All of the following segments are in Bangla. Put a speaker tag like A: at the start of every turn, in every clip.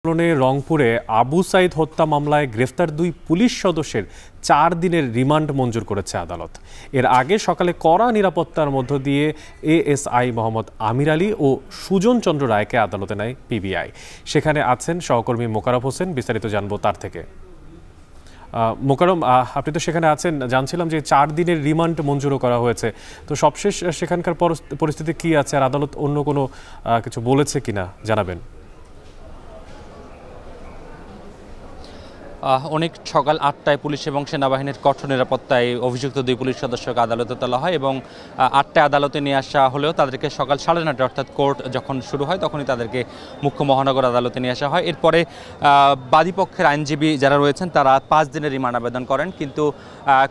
A: আন্দোলনে রংপুরে আবু সাইদ হত্যা মামলায় গ্রেফতার দুই পুলিশ সদস্যের 4 দিনের রিমান্ড মঞ্জুর করেছে আদালত। এর আগে সকালে কড়া নিরাপত্তার মধ্য দিয়ে এএসআই মোহাম্মদ আমির আলী ও সুজন চন্দ্র রায়কে আদালতে নেয় পিবিআই। সেখানে আছেন সহকর্মী মোকাররম হোসেন, বিস্তারিত জানবো তার থেকে। মোকাররম, আপনি তো সেখানে আছেন, জানছিলাম যে 4 দিনের রিমান্ড মঞ্জুরও করা হয়েছে, তো সবশেষ সেখানকার পরিস্থিতি কি আছে আর আদালত অন্য কোনো কিছু বলেছে কিনা জানাবেন।
B: অনেক সকাল 8টায় পুলিশ এবং সেনাবাহিনীর কঠোর নিরাপত্তায় অভিযুক্ত দুই পুলিশ সদস্যকে আদালতে তোলা হয় এবং 8টায় আদালতে নিয়ে আসা হলেও তাদেরকে সকাল 9:30 অর্থাৎ কোর্ট যখন শুরু হয় তখনই তাদেরকে মুখ্য মহানগর আদালতে নিয়ে আসা হয়। এরপরে বাদীপক্ষের আইনজীবী যারা রয়েছেন তারা 5 দিনের রিমান্ড আবেদন করেন, কিন্তু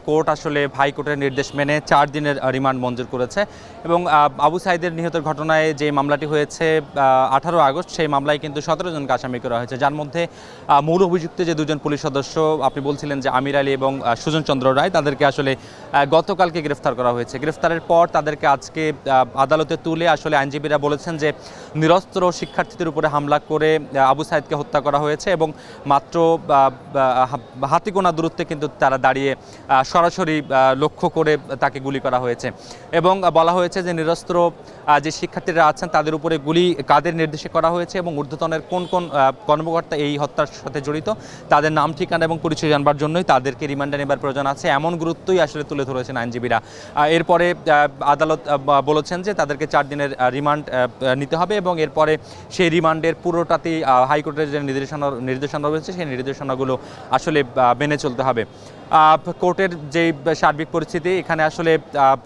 B: কোর্ট আসলে হাইকোর্টের নির্দেশ মেনে 4 দিনের রিমান্ড মঞ্জুর করেছে। এবং আবু সাইদের নিহতের ঘটনায় যে মামলাটি হয়েছে 18 আগস্ট, সেই মামলায় কিন্তু 17 জনকে আসামি করা হয়েছে, যার মধ্যে মূল অভিযুক্ত যে দুজন পুলিশ সদস্য আপনি বলছিলেন যে আমির আলী এবং সুজন চন্দ্র রায়, তাদেরকে আসলে গতকালকে গ্রেফতার করা হয়েছে। গ্রেফতারের পর তাদেরকে আজকে আদালতে তুলে আসলে আইনজীবীরা বলেছেন যে নিরস্ত্র শিক্ষার্থীদের উপরে হামলা করে আবু সাইদকে হত্যা করা হয়েছে এবং মাত্র হাতিগোনা দূরত্বে কিন্তু তারা দাঁড়িয়ে সরাসরি লক্ষ্য করে তাকে গুলি করা হয়েছে। এবং বলা হয়েছে যে নিরস্ত্র যে শিক্ষার্থীরা আছেন তাদের উপরে গুলি কাদের নির্দেশে করা হয়েছে এবং ঊর্ধ্বতনের কোন কোন কর্মকর্তা এই হত্যার সাথে জড়িত তাদের নাম ঠিকানা এবং পরিচয় জানবার জন্যই তাদেরকে রিমান্ডে নেবার প্রয়োজন আছে, এমন গুরুত্বই আসলে তুলে ধরেছেন আইনজীবীরা। এরপরে আদালত বলেছেন যে তাদেরকে 4 দিনের রিমান্ড নিতে হবে এবং এরপরে সেই রিমান্ডের পুরোটাতেই হাইকোর্টের যে নির্দেশনা রয়েছে সেই নির্দেশনাগুলো আসলে মেনে চলতে হবে। কোর্টের যে সার্বিক পরিস্থিতি, এখানে আসলে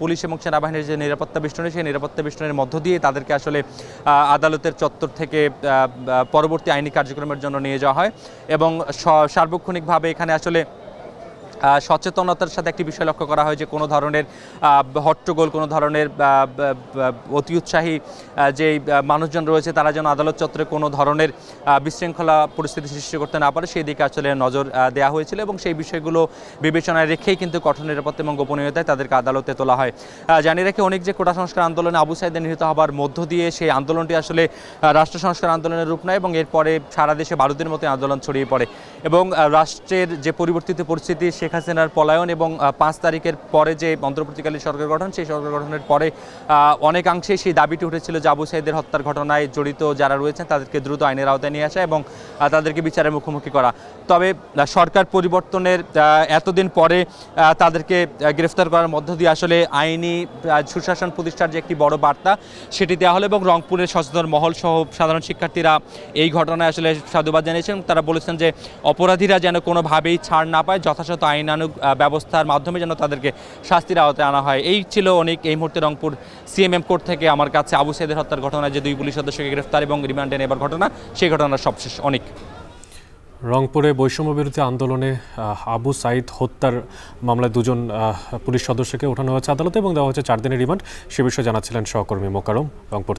B: পুলিশ এবং সেনাবাহিনীর যে নিরাপত্তা বেষ্টনী, সেই নিরাপত্তা বেষ্টনীর মধ্য দিয়ে তাদেরকে আসলে আদালতের চত্বর থেকে পরবর্তী আইনি কার্যক্রমের জন্য নিয়ে যাওয়া হয় এবং সার্বক্ষণিকভাবে এখানে আসলে সচেতনতার সাথে একটি বিষয় লক্ষ্য করা হয় যে কোনো ধরনের হট্টগোল, কোনো ধরনের অতি উৎসাহী যে মানুষজন রয়েছে তারা যেন আদালত চত্বরে কোনো ধরনের বিশৃঙ্খলা পরিস্থিতি সৃষ্টি করতে না পারে, সেই দিকে আসলে নজর দেওয়া হয়েছিল এবং সেই বিষয়গুলো বিবেচনায় রেখেই কিন্তু কঠোর নিরাপত্তা এবং গোপনীয়তায় তাদেরকে আদালতে তোলা হয়। জানিয়ে রেখে অনেক যে কোটা সংস্কার আন্দোলনে আবু সাইদের নিহত হবার মধ্য দিয়ে সেই আন্দোলনটি আসলে রাষ্ট্র সংস্কার আন্দোলনের রূপ নেয় এবং এরপরে সারা দেশে বারুদের মতো আন্দোলন ছড়িয়ে পড়ে এবং রাষ্ট্রের যে পরিবর্তিত পরিস্থিতি, শেখ হাসিনার পলায়ন এবং 5 তারিখের পরে যে অন্তর্বর্তীকালীন সরকার গঠন, সেই সরকার গঠনের পরে অনেকাংশেই সেই দাবিটি উঠেছিল যে আবু সাইদের হত্যার ঘটনায় জড়িত যারা রয়েছেন তাদেরকে দ্রুত আইনের আওতায় নিয়ে আসা এবং তাদেরকে বিচারের মুখোমুখি করা। তবে সরকার পরিবর্তনের এতদিন পরে তাদেরকে গ্রেফতার করার মধ্য দিয়ে আসলে আইনি সুশাসন প্রতিষ্ঠার যে একটি বড় বার্তা সেটি দেওয়া হলো এবং রংপুরের সচেতন মহল সহ সাধারণ শিক্ষার্থীরা এই ঘটনায় আসলে সাধুবাদ জানিয়েছেন। তারা বলেছেন যে অপরাধীরা যেন কোনোভাবেই ছাড় না পায়, যথাযথ আইনানুগ ব্যবস্থার মাধ্যমে যেন তাদেরকে শাস্তির আওতায় আনা হয়। এই ছিল অনেক এই মুহূর্তে রংপুর সিএমএম কোর্ট থেকে আমার কাছে আবু সাইদের হত্যার ঘটনায় যে দুই পুলিশ সদস্যকে গ্রেফতার এবং রিমান্ডে নেবার ঘটনা, সেই ঘটনার সবশেষ। অনেক
A: রংপুরে বৈষম্য বিরোধী আন্দোলনে আবু সাইদ হত্যার মামলায় 2 জন পুলিশ সদস্যকে ওঠানো হয়েছে আদালতে এবং দেওয়া হয়েছে 4 দিনের রিমান্ড। সে বিষয়ে জানাচ্ছিলেন সহকর্মী মোকাররম। রংপুর